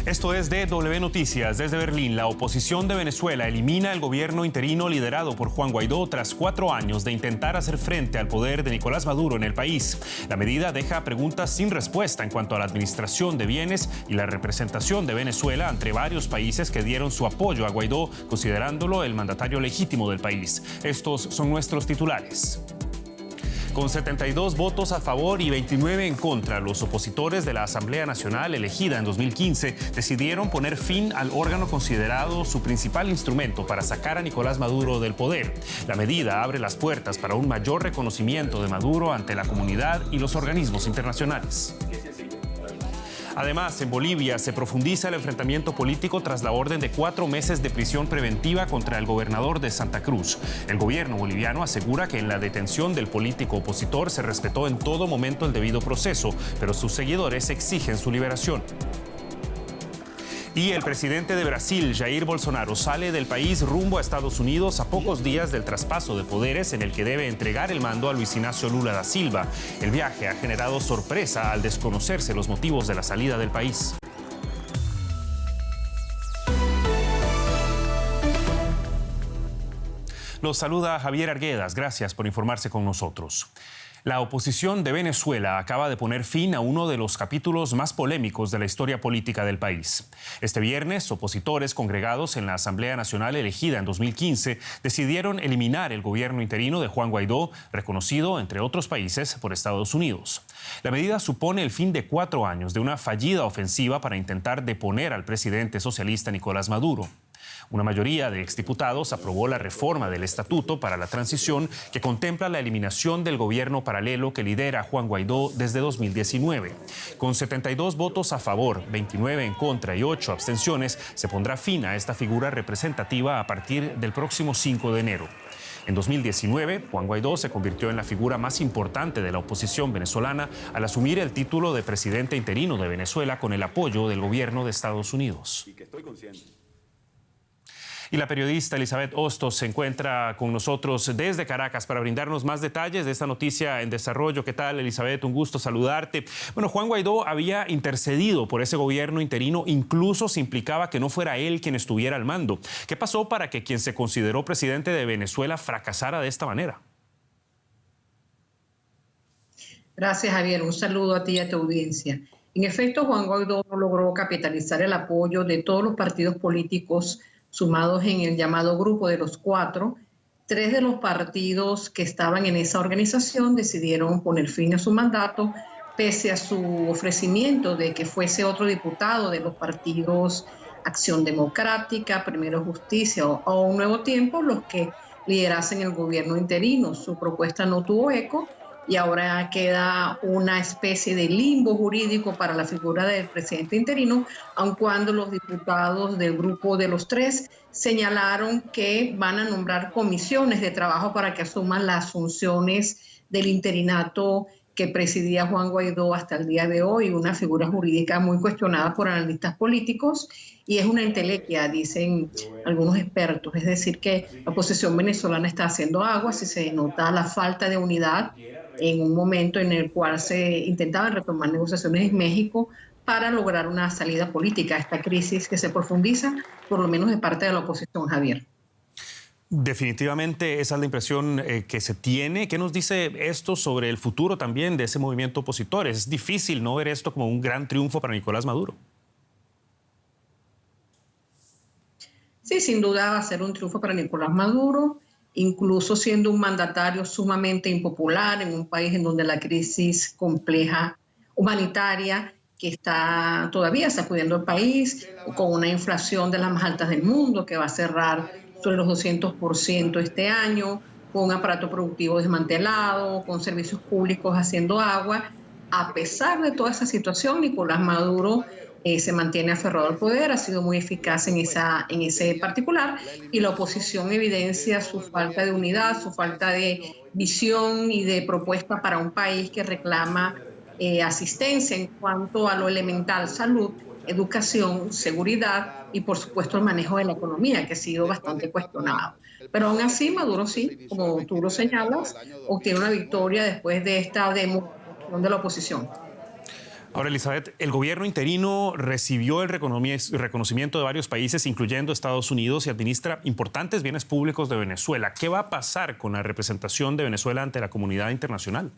Esto es DW Noticias. Desde Berlín, la oposición de Venezuela elimina el gobierno interino liderado por Juan Guaidó tras 4 años de intentar hacer frente al poder de Nicolás Maduro en el país. La medida deja preguntas sin respuesta en cuanto a la administración de bienes y la representación de Venezuela ante varios países que dieron su apoyo a Guaidó, considerándolo el mandatario legítimo del país. Estos son nuestros titulares. Con 72 votos a favor y 29 en contra, los opositores de la Asamblea Nacional elegida en 2015 decidieron poner fin al órgano considerado su principal instrumento para sacar a Nicolás Maduro del poder. La medida abre las puertas para un mayor reconocimiento de Maduro ante la comunidad y los organismos internacionales. Además, en Bolivia se profundiza el enfrentamiento político tras la orden de 4 meses de prisión preventiva contra el gobernador de Santa Cruz. El gobierno boliviano asegura que en la detención del político opositor se respetó en todo momento el debido proceso, pero sus seguidores exigen su liberación. Y el presidente de Brasil, Jair Bolsonaro, sale del país rumbo a Estados Unidos a pocos días del traspaso de poderes en el que debe entregar el mando a Luis Inácio Lula da Silva. El viaje ha generado sorpresa al desconocerse los motivos de la salida del país. Los saluda Javier Arguedas. Gracias por informarse con nosotros. La oposición de Venezuela acaba de poner fin a uno de los capítulos más polémicos de la historia política del país. Este viernes, opositores congregados en la Asamblea Nacional elegida en 2015 decidieron eliminar el gobierno interino de Juan Guaidó, reconocido, entre otros países, por Estados Unidos. La medida supone el fin de 4 años de una fallida ofensiva para intentar deponer al presidente socialista Nicolás Maduro. Una mayoría de exdiputados aprobó la reforma del Estatuto para la Transición que contempla la eliminación del gobierno paralelo que lidera Juan Guaidó desde 2019. Con 72 votos a favor, 29 en contra y 8 abstenciones, se pondrá fin a esta figura representativa a partir del próximo 5 de enero. En 2019, Juan Guaidó se convirtió en la figura más importante de la oposición venezolana al asumir el título de presidente interino de Venezuela con el apoyo del gobierno de Estados Unidos. Y la periodista Elizabeth Hostos se encuentra con nosotros desde Caracas para brindarnos más detalles de esta noticia en desarrollo. ¿Qué tal, Elizabeth? Un gusto saludarte. Bueno, Juan Guaidó había intercedido por ese gobierno interino, incluso se implicaba que no fuera él quien estuviera al mando. ¿Qué pasó para que quien se consideró presidente de Venezuela fracasara de esta manera? Gracias, Javier. Un saludo a ti y a tu audiencia. En efecto, Juan Guaidó logró capitalizar el apoyo de todos los partidos políticos sumados en el llamado Grupo de los 4. 3 de los partidos que estaban en esa organización decidieron poner fin a su mandato, pese a su ofrecimiento de que fuese otro diputado de los partidos Acción Democrática, Primero Justicia o Un Nuevo Tiempo los que liderasen el gobierno interino. Su propuesta no tuvo eco y ahora queda una especie de limbo jurídico para la figura del presidente interino, aun cuando los diputados del grupo de los 3 señalaron que van a nombrar comisiones de trabajo para que asuman las funciones del interinato que presidía Juan Guaidó hasta el día de hoy, una figura jurídica muy cuestionada por analistas políticos y es una entelequia, dicen algunos expertos. Es decir, que la oposición venezolana está haciendo aguas y se nota la falta de unidad en un momento en el cual se intentaban retomar negociaciones en México para lograr una salida política a esta crisis que se profundiza, por lo menos de parte de la oposición, Javier. Definitivamente esa es la impresión que se tiene. ¿Qué nos dice esto sobre el futuro también de ese movimiento opositor? Es difícil no ver esto como un gran triunfo para Nicolás Maduro. Sí, sin duda va a ser un triunfo para Nicolás Maduro, incluso siendo un mandatario sumamente impopular en un país en donde la crisis compleja humanitaria que está todavía sacudiendo el país, con una inflación de las más altas del mundo que va a cerrar sobre los 200% este año, con un aparato productivo desmantelado, con servicios públicos haciendo agua. A pesar de toda esa situación, Nicolás Maduro se mantiene aferrado al poder, ha sido muy eficaz en ese particular y la oposición evidencia su falta de unidad, su falta de visión y de propuesta para un país que reclama asistencia en cuanto a lo elemental: salud, educación, seguridad y por supuesto el manejo de la economía, que ha sido bastante cuestionado. Pero aún así Maduro sí, como tú lo señalas, obtiene una victoria después de esta demostración de la oposición. Ahora, Elizabeth, el gobierno interino recibió el reconocimiento de varios países, incluyendo Estados Unidos, y administra importantes bienes públicos de Venezuela. ¿Qué va a pasar con la representación de Venezuela ante la comunidad internacional?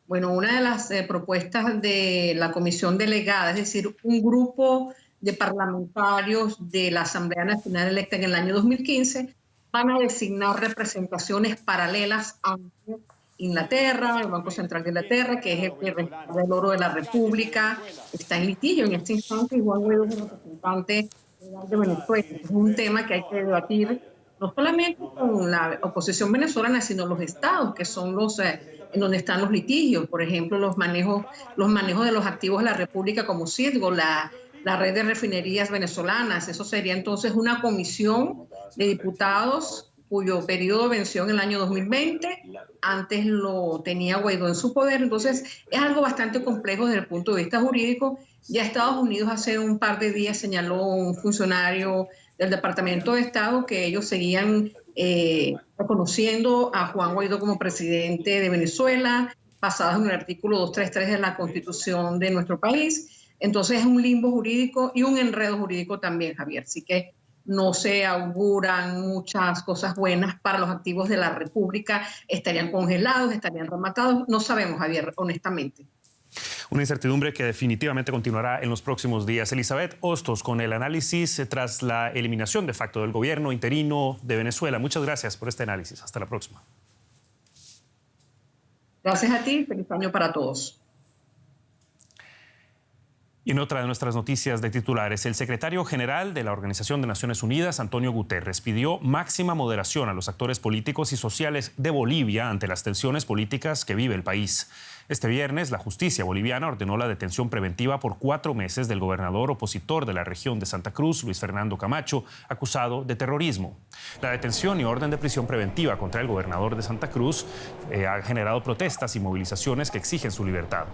Bueno, una de las propuestas de la comisión delegada, es decir, un grupo de parlamentarios de la Asamblea Nacional electa en el año 2015, van a designar representaciones paralelas ante Inglaterra, el Banco Central de Inglaterra, que es el que respalda el oro de la República, está en litigio en este instante, y Juan Guaidó es el representante de Venezuela. Es un tema que hay que debatir no solamente con la oposición venezolana, sino los estados, que son los en donde están los litigios, por ejemplo, los manejos de los activos de la República como Citgo, la red de refinerías venezolanas. Eso sería entonces una comisión de diputados cuyo periodo venció en el año 2020, antes lo tenía Guaidó en su poder, entonces es algo bastante complejo desde el punto de vista jurídico. Ya Estados Unidos hace un par de días señaló un funcionario del Departamento de Estado que ellos seguían reconociendo a Juan Guaidó como presidente de Venezuela, basados en el artículo 233 de la Constitución de nuestro país. Entonces es un limbo jurídico y un enredo jurídico también, Javier. Así que no se auguran muchas cosas buenas para los activos de la República. Estarían congelados, estarían rematados. No sabemos, Javier, honestamente. Una incertidumbre que definitivamente continuará en los próximos días. Elizabeth Hostos, con el análisis tras la eliminación de facto del gobierno interino de Venezuela. Muchas gracias por este análisis. Hasta la próxima. Gracias a ti. Feliz año para todos. Y en otra de nuestras noticias de titulares, el secretario general de la Organización de Naciones Unidas, Antonio Guterres, pidió máxima moderación a los actores políticos y sociales de Bolivia ante las tensiones políticas que vive el país. Este viernes, la justicia boliviana ordenó la detención preventiva por 4 meses del gobernador opositor de la región de Santa Cruz, Luis Fernando Camacho, acusado de terrorismo. La detención y orden de prisión preventiva contra el gobernador de Santa Cruz ha generado protestas y movilizaciones que exigen su libertad.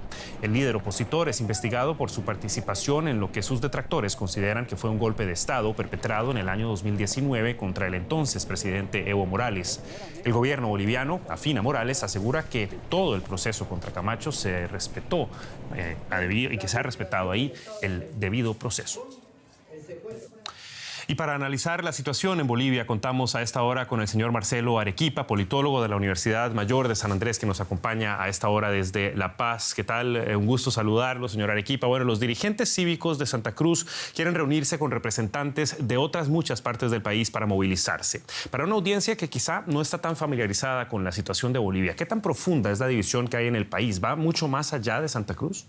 El líder opositor es investigado por su participación en lo que sus detractores consideran que fue un golpe de Estado perpetrado en el año 2019 contra el entonces presidente Evo Morales. El gobierno boliviano, afín a Morales, asegura que todo el proceso contra Camacho se respetó y que se ha respetado ahí el debido proceso. Y para analizar la situación en Bolivia, contamos a esta hora con el señor Marcelo Arequipa, politólogo de la Universidad Mayor de San Andrés, que nos acompaña a esta hora desde La Paz. ¿Qué tal? Un gusto saludarlo, señor Arequipa. Bueno, los dirigentes cívicos de Santa Cruz quieren reunirse con representantes de otras muchas partes del país para movilizarse. Para una audiencia que quizá no está tan familiarizada con la situación de Bolivia, ¿qué tan profunda es la división que hay en el país? ¿Va mucho más allá de Santa Cruz?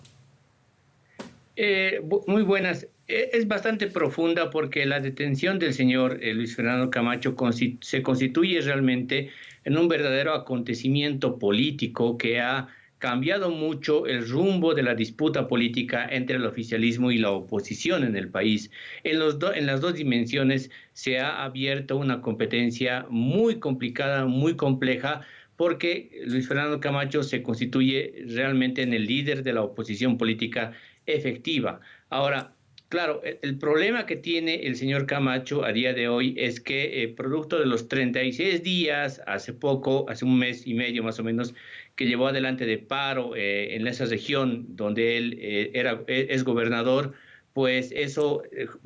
Muy buenas. Es bastante profunda porque la detención del señor Luis Fernando Camacho se constituye realmente en un verdadero acontecimiento político que ha cambiado mucho el rumbo de la disputa política entre el oficialismo y la oposición en el país. En las dos dimensiones se ha abierto una competencia muy complicada, muy compleja, porque Luis Fernando Camacho se constituye realmente en el líder de la oposición política efectiva. Ahora, claro, el problema que tiene el señor Camacho a día de hoy es que producto de los 36 días, hace un mes y medio más o menos, que llevó adelante de paro en esa región donde él es gobernador, pues eso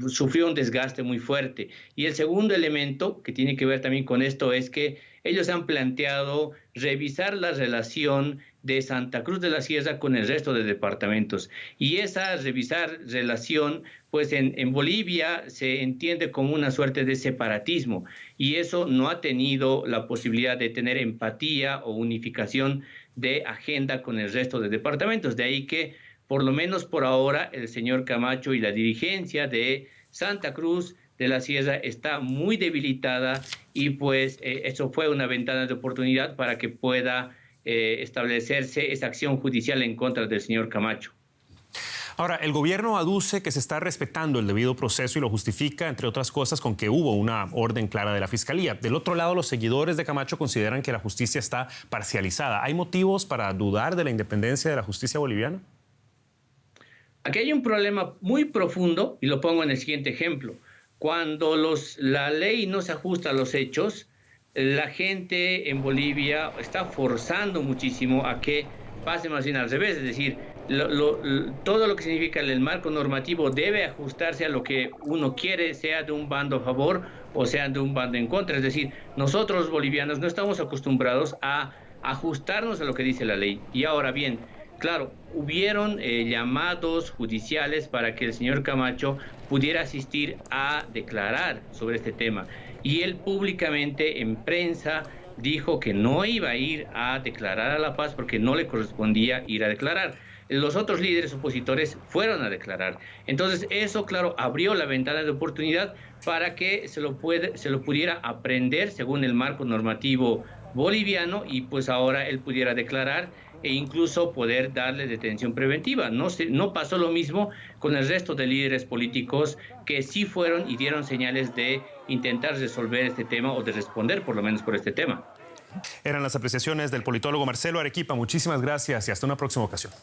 sufrió un desgaste muy fuerte. Y el segundo elemento que tiene que ver también con esto es que ellos han planteado revisar la relación de Santa Cruz de la Sierra con el resto de departamentos. Y esa relación, pues en Bolivia se entiende como una suerte de separatismo, y eso no ha tenido la posibilidad de tener empatía o unificación de agenda con el resto de departamentos. De ahí que, por lo menos por ahora, el señor Camacho y la dirigencia de Santa Cruz de la Sierra está muy debilitada, y pues eso fue una ventana de oportunidad para que pueda establecerse esa acción judicial en contra del señor Camacho. Ahora, el gobierno aduce que se está respetando el debido proceso y lo justifica, entre otras cosas, con que hubo una orden clara de la Fiscalía. Del otro lado, los seguidores de Camacho consideran que la justicia está parcializada. ¿Hay motivos para dudar de la independencia de la justicia boliviana? Aquí hay un problema muy profundo, y lo pongo en el siguiente ejemplo. Cuando la ley no se ajusta a los hechos, la gente en Bolivia está forzando muchísimo a que pase más bien al revés, es decir, todo lo que significa el marco normativo debe ajustarse a lo que uno quiere, sea de un bando a favor o sea de un bando en contra. Es decir, nosotros los bolivianos no estamos acostumbrados a ajustarnos a lo que dice la ley. Y ahora bien, claro, hubieron llamados judiciales para que el señor Camacho pudiera asistir a declarar sobre este tema. Y él públicamente en prensa dijo que no iba a ir a declarar a La Paz porque no le correspondía ir a declarar. Los otros líderes opositores fueron a declarar. Entonces eso, claro, abrió la ventana de oportunidad para que se lo pudiera aprender según el marco normativo boliviano y pues ahora él pudiera declarar e incluso poder darle detención preventiva. No pasó lo mismo con el resto de líderes políticos que sí fueron y dieron señales de intentar resolver este tema o de responder por lo menos por este tema. Eran las apreciaciones del politólogo Marcelo Arequipa. Muchísimas gracias y hasta una próxima ocasión.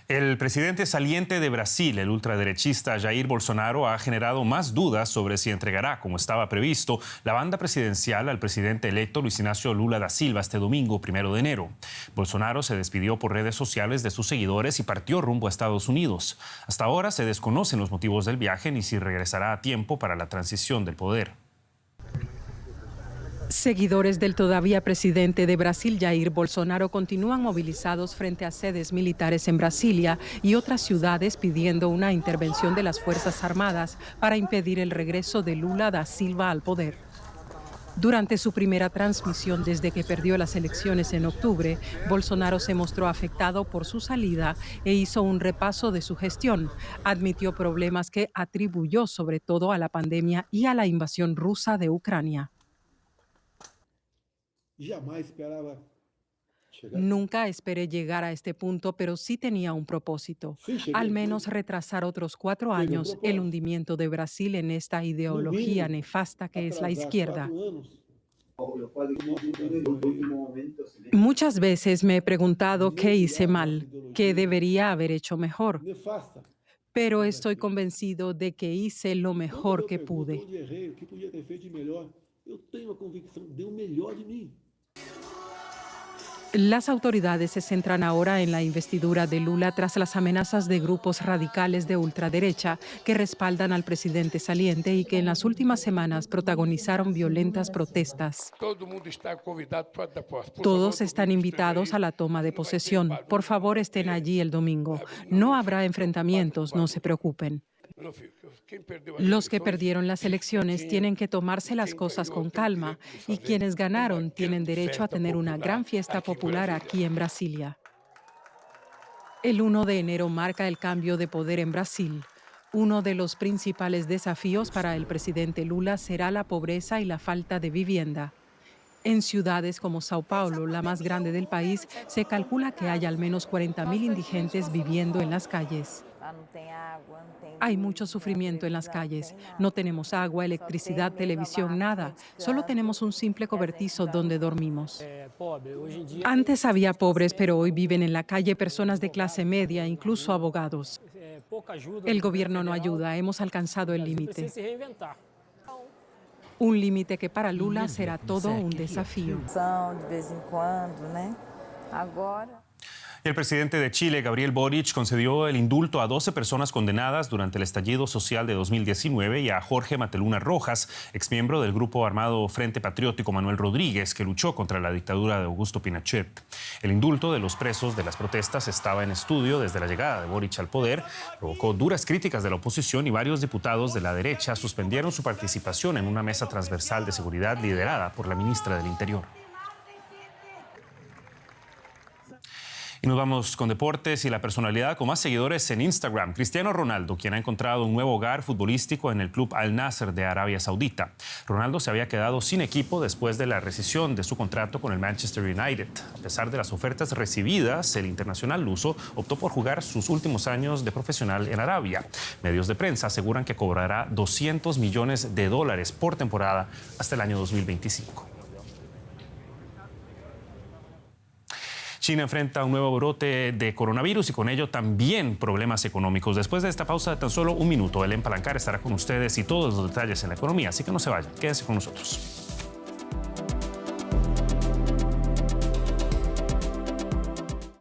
El presidente saliente de Brasil, el ultraderechista Jair Bolsonaro, ha generado más dudas sobre si entregará, como estaba previsto, la banda presidencial al presidente electo Luis Ignacio Lula da Silva este domingo, 1 de enero. Bolsonaro se despidió por redes sociales de sus seguidores y partió rumbo a Estados Unidos. Hasta ahora se desconocen los motivos del viaje ni si regresará a tiempo para la transición del poder. Seguidores del todavía presidente de Brasil, Jair Bolsonaro, continúan movilizados frente a sedes militares en Brasilia y otras ciudades pidiendo una intervención de las Fuerzas Armadas para impedir el regreso de Lula da Silva al poder. Durante su primera transmisión desde que perdió las elecciones en octubre, Bolsonaro se mostró afectado por su salida e hizo un repaso de su gestión. Admitió problemas que atribuyó sobre todo a la pandemia y a la invasión rusa de Ucrania. Nunca esperé llegar a este punto, pero sí tenía un propósito, al menos retrasar otros 4 años el hundimiento de Brasil en esta ideología nefasta que es la izquierda. Muchas veces me he preguntado qué hice mal, qué debería haber hecho mejor, pero estoy convencido de que hice lo mejor que pude. Las autoridades se centran ahora en la investidura de Lula tras las amenazas de grupos radicales de ultraderecha que respaldan al presidente saliente y que en las últimas semanas protagonizaron violentas protestas. Todos están invitados a la toma de posesión. Por favor, estén allí el domingo. No habrá enfrentamientos, no se preocupen. Los que perdieron las elecciones tienen que tomarse las cosas con calma y quienes ganaron tienen derecho a tener una gran fiesta popular aquí en Brasilia. El 1 de enero marca el cambio de poder en Brasil. Uno de los principales desafíos para el presidente Lula será la pobreza y la falta de vivienda. En ciudades como Sao Paulo, la más grande del país, se calcula que hay al menos 40.000 indigentes viviendo en las calles. Hay mucho sufrimiento en las calles. No tenemos agua, electricidad, televisión, nada. Solo tenemos un simple cobertizo donde dormimos. Antes había pobres, pero hoy viven en la calle personas de clase media, incluso abogados. El gobierno no ayuda. Hemos alcanzado el límite. Un límite que para Lula será todo un desafío. El presidente de Chile, Gabriel Boric, concedió el indulto a 12 personas condenadas durante el estallido social de 2019 y a Jorge Mateluna Rojas, exmiembro del grupo armado Frente Patriótico Manuel Rodríguez, que luchó contra la dictadura de Augusto Pinochet. El indulto de los presos de las protestas estaba en estudio desde la llegada de Boric al poder, provocó duras críticas de la oposición y varios diputados de la derecha suspendieron su participación en una mesa transversal de seguridad liderada por la ministra del Interior. Y nos vamos con deportes y la personalidad con más seguidores en Instagram, Cristiano Ronaldo, quien ha encontrado un nuevo hogar futbolístico en el club Al Nassr de Arabia Saudita. Ronaldo se había quedado sin equipo después de la rescisión de su contrato con el Manchester United. A pesar de las ofertas recibidas, el internacional luso optó por jugar sus últimos años de profesional en Arabia. Medios de prensa aseguran que cobrará $200 millones por temporada hasta el año 2025. China enfrenta un nuevo brote de coronavirus y con ello también problemas económicos. Después de esta pausa de tan solo un minuto, Helen Palancar estará con ustedes y todos los detalles en la economía, así que no se vayan, quédense con nosotros.